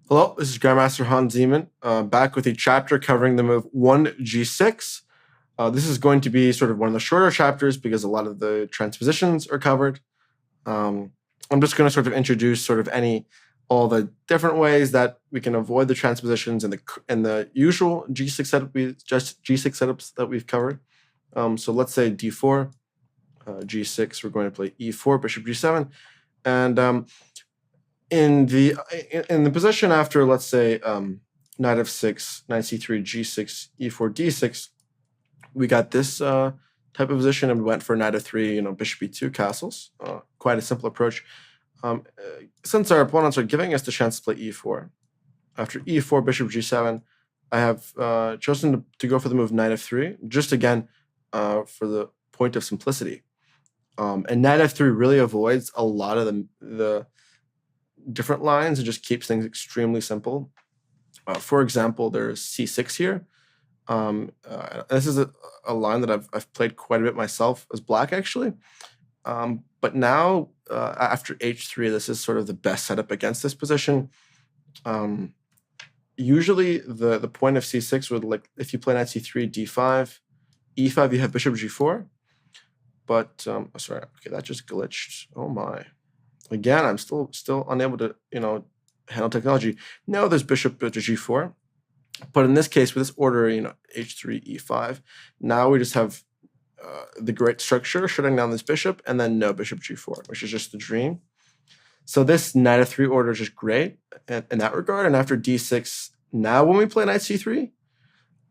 Hello, this is Grandmaster Hans Zeman, back with a chapter covering the move 1g6. This is going to be sort of one of the shorter chapters because a lot of the transpositions are covered. I'm just going to sort of introduce sort of all the different ways that we can avoid the transpositions in the usual G6 setup G6 setups that we've covered. So let's say D4, G6. We're going to play E4, Bishop G7, and in the position after, let's say, knight f6, knight c3, g6, e4, d6, we got this type of position, and we went for knight f3, bishop e2 castles. Quite a simple approach. Since our opponents are giving us the chance to play e4, after e4, bishop g7, I have chosen to go for the move knight f3, just again for the point of simplicity. And knight f3 really avoids a lot of the different lines and just keeps things extremely simple. For example, there's c6 here. This is a line that I've played quite a bit myself as black, actually. But now, after h3, this is sort of the best setup against this position. Usually, the point of c6 would, like, if you play knight c3, d5, e5, you have bishop g4. But, sorry, okay, that just glitched. Oh my. Again, I'm still unable to, handle technology. No, there's bishop to g4. But in this case, with this order, h3, e5, now we just have the great structure shutting down this bishop, and then no bishop g4, which is just the dream. So this knight f3 order is just great in that regard. And after d6, now when we play knight c3,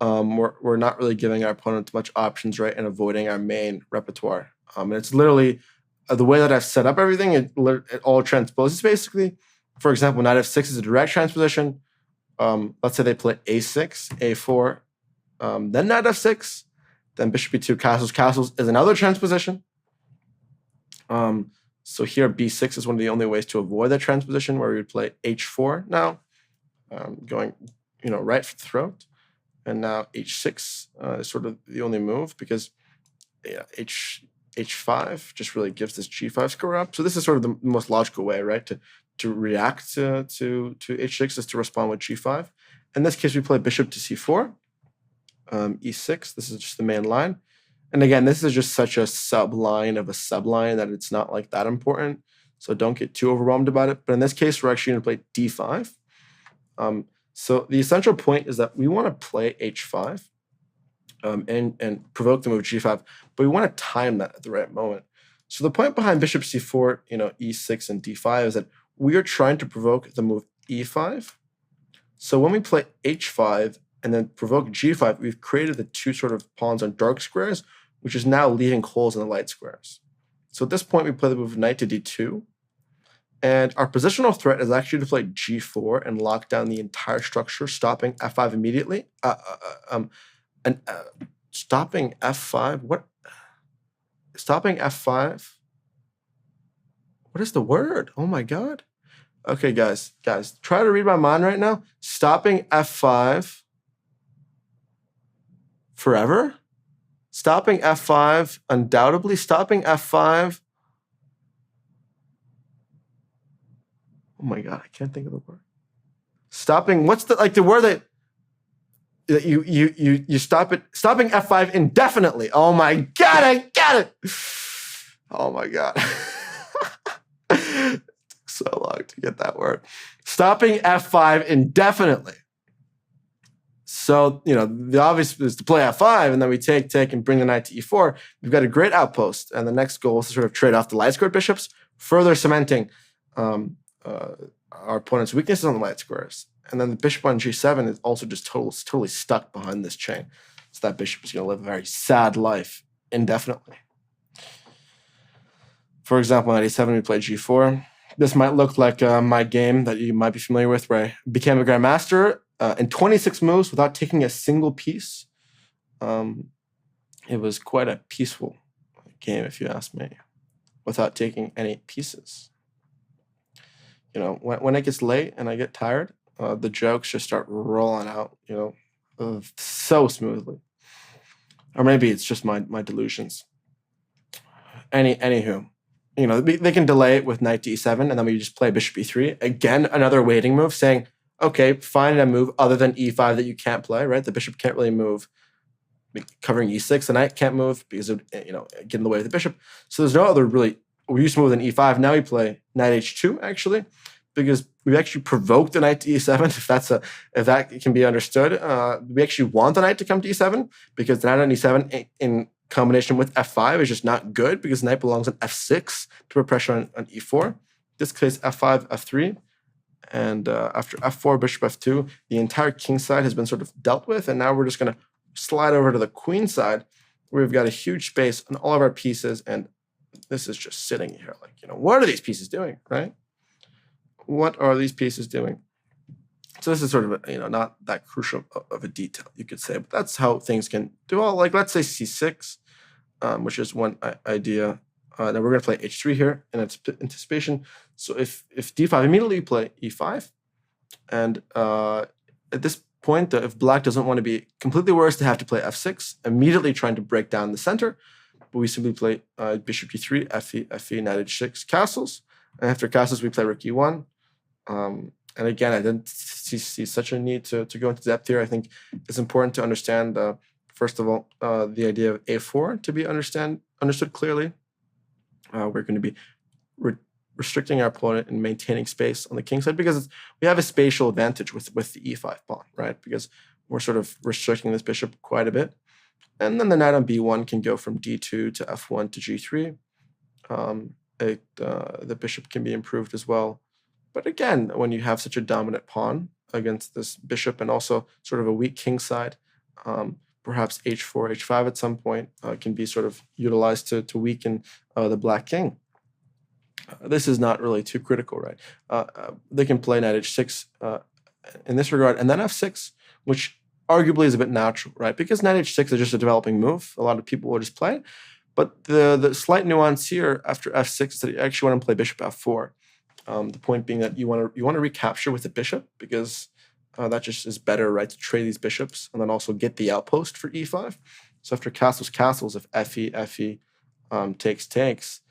we're not really giving our opponent much options, right, and avoiding our main repertoire. And it's literally the way that I've set up everything, it all transposes basically. For example, knight f6 is a direct transposition. Let's say they play a6, a4, then knight f6, then bishop e2 castles. Castles is another transposition. So here b6 is one of the only ways to avoid that transposition, where we would play h4 now, going right for the throat. And now h6 is sort of the only move because h5 just really gives this g5 square up. So this is sort of the most logical way, right, to react to h6 is to respond with g5. In this case, we play bishop to c4, e6. This is just the main line. And again, this is just such a subline of a subline that it's not like that important. So don't get too overwhelmed about it. But in this case, we're actually going to play d5. So the essential point is that we want to play h5 and provoke the move g5, but we want to time that at the right moment. So the point behind bishop c4, e6 and d5 is that we are trying to provoke the move e5. So when we play h5 and then provoke g5, we've created the two sort of pawns on dark squares, which is now leaving holes in the light squares. So at this point, we play the move knight to d2. And our positional threat is actually to play g4 and lock down the entire structure, stopping f5 immediately. Stopping f5? What? Stopping f5? What is the word? Oh my God. Okay, guys, try to read my mind right now. Stopping f5 forever? Stopping f5, undoubtedly. Stopping f5. Oh my God, I can't think of the word. Stopping, what's the word that you stop it? Stopping f5 indefinitely. Oh my God, I get it. Oh my God. It took so long to get that word. Stopping f5 indefinitely. So, the obvious is to play f5, and then we take, and bring the knight to e4. We've got a great outpost, and the next goal is to sort of trade off the light squared bishops, further cementing our opponent's weaknesses on the light squares. And then the bishop on g7 is also just totally stuck behind this chain. So that bishop is going to live a very sad life indefinitely. For example, on e7, we play g4. This might look like my game that you might be familiar with, where I became a grandmaster in 26 moves without taking a single piece. It was quite a peaceful game, if you ask me, without taking any pieces. When it gets late and I get tired, the jokes just start rolling out, so smoothly. Or maybe it's just my delusions. Anywho, they can delay it with knight to e7, and then we just play bishop e3. Again, another waiting move, saying, Okay, find a move other than e5 that you can't play, right? The bishop can't really move. Covering e6, the knight can't move because it would, get in the way of the bishop. So there's no other really. We used to move than e5. Now we play knight h2 actually, because we actually provoked the knight to e7. If that can be understood, we actually want the knight to come to e7 because the knight on e7 in combination with f5 is just not good because the knight belongs on f6 to put pressure on e4. In this case, f5, f3. And after f4, bishop f2, the entire king side has been sort of dealt with. And now we're just going to slide over to the queen side where we've got a huge space on all of our pieces. And this is just sitting here like, what are these pieces doing, right? What are these pieces doing? So this is sort of, not that crucial of a detail, you could say. But that's how things can do. Well, like let's say c6, which is one idea. Then we're going to play h3 here in anticipation. So if d5, immediately you play e5. And at this point, if black doesn't want to be completely worse to have to play f6, immediately trying to break down the center, but we simply play bishop e3, fe, knight h6, castles. And after castles, we play rook e1. And again, I didn't see such a need to go into depth here. I think it's important to understand, first of all, the idea of a4 to be understood clearly. We're going to be restricting our opponent and maintaining space on the king side because we have a spatial advantage with the e5 pawn, right? Because we're sort of restricting this bishop quite a bit. And then the knight on b1 can go from d2 to f1 to g3. The bishop can be improved as well. But again, when you have such a dominant pawn against this bishop and also sort of a weak king side, perhaps h4, h5 at some point can be sort of utilized to weaken the black king. This is not really too critical, right? They can play knight h6 in this regard, and then f6, which arguably is a bit natural, right? Because knight h6 is just a developing move. A lot of people will just play it. But the slight nuance here after f6 is that you actually want to play bishop f4. The point being that you want to recapture with the bishop because that just is better, right? To trade these bishops and then also get the outpost for e5. So after castles, if fe, takes,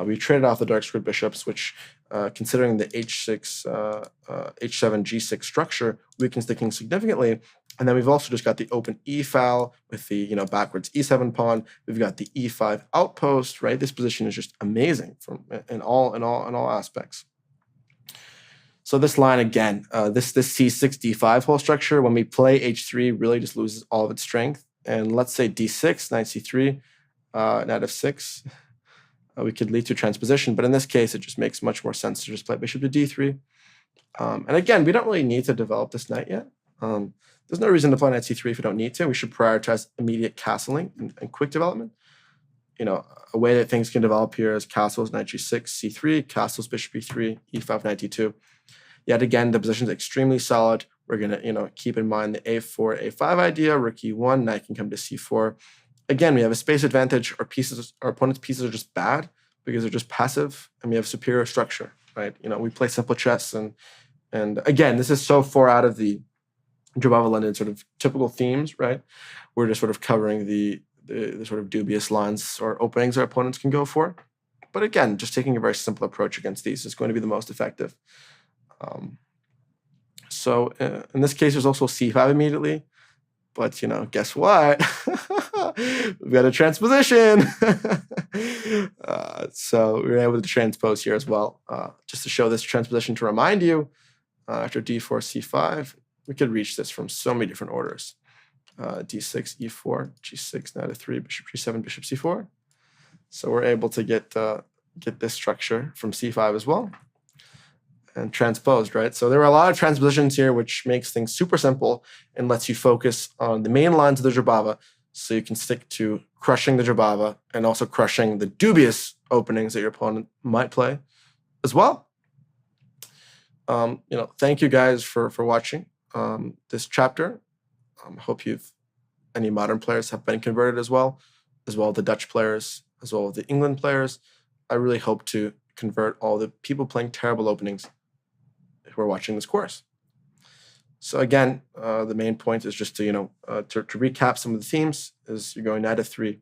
we traded off the dark squared bishops, which considering the h6, h7, g6 structure weakens the king significantly. And then we've also just got the open e file with the backwards e7 pawn. We've got the e5 outpost, right? This position is just amazing in all aspects. So this line again, this c6 d5 whole structure, when we play h3, really just loses all of its strength. And let's say d6, knight c3, knight f6, we could lead to transposition. But in this case, it just makes much more sense to just play bishop to d3. And again, we don't really need to develop this knight yet. There's no reason to play knight c3 if we don't need to. We should prioritize immediate castling and quick development. A way that things can develop here is castles, knight g6, c3, castles, bishop e3, e5, knight d2. Yet again, the position is extremely solid. We're going to keep in mind the a4, a5 idea, rook e1, knight can come to c4. Again, we have a space advantage. Our opponent's pieces are just bad because they're just passive, and we have superior structure, right? We play simple chess, and again, this is so far out of the Jobava London sort of typical themes, right? We're just sort of covering the sort of dubious lines or openings our opponents can go for. But again, just taking a very simple approach against these is going to be the most effective. So in this case, there's also c5 immediately. But, guess what? We've got a transposition. So we were able to transpose here as well. Just to show this transposition to remind you, after d4, c5, we could reach this from so many different orders. d6, e4, g6, knight f3, bishop g7, bishop c4. So we're able to get this structure from c5 as well. And transposed, right? So there are a lot of transpositions here, which makes things super simple and lets you focus on the main lines of the Jobava so you can stick to crushing the Jobava and also crushing the dubious openings that your opponent might play as well. Thank you guys for watching this chapter. Hope any modern players have been converted as well the Dutch players, as well as the England players. I really hope to convert all the people playing terrible openings who are watching this course. So again, the main point is just to recap some of the themes is you're going knight f3,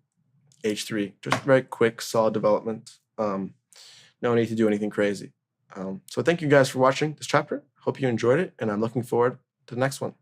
h3, just very quick, solid development. No need to do anything crazy. So thank you guys for watching this chapter. Hope you enjoyed it, and I'm looking forward to the next one.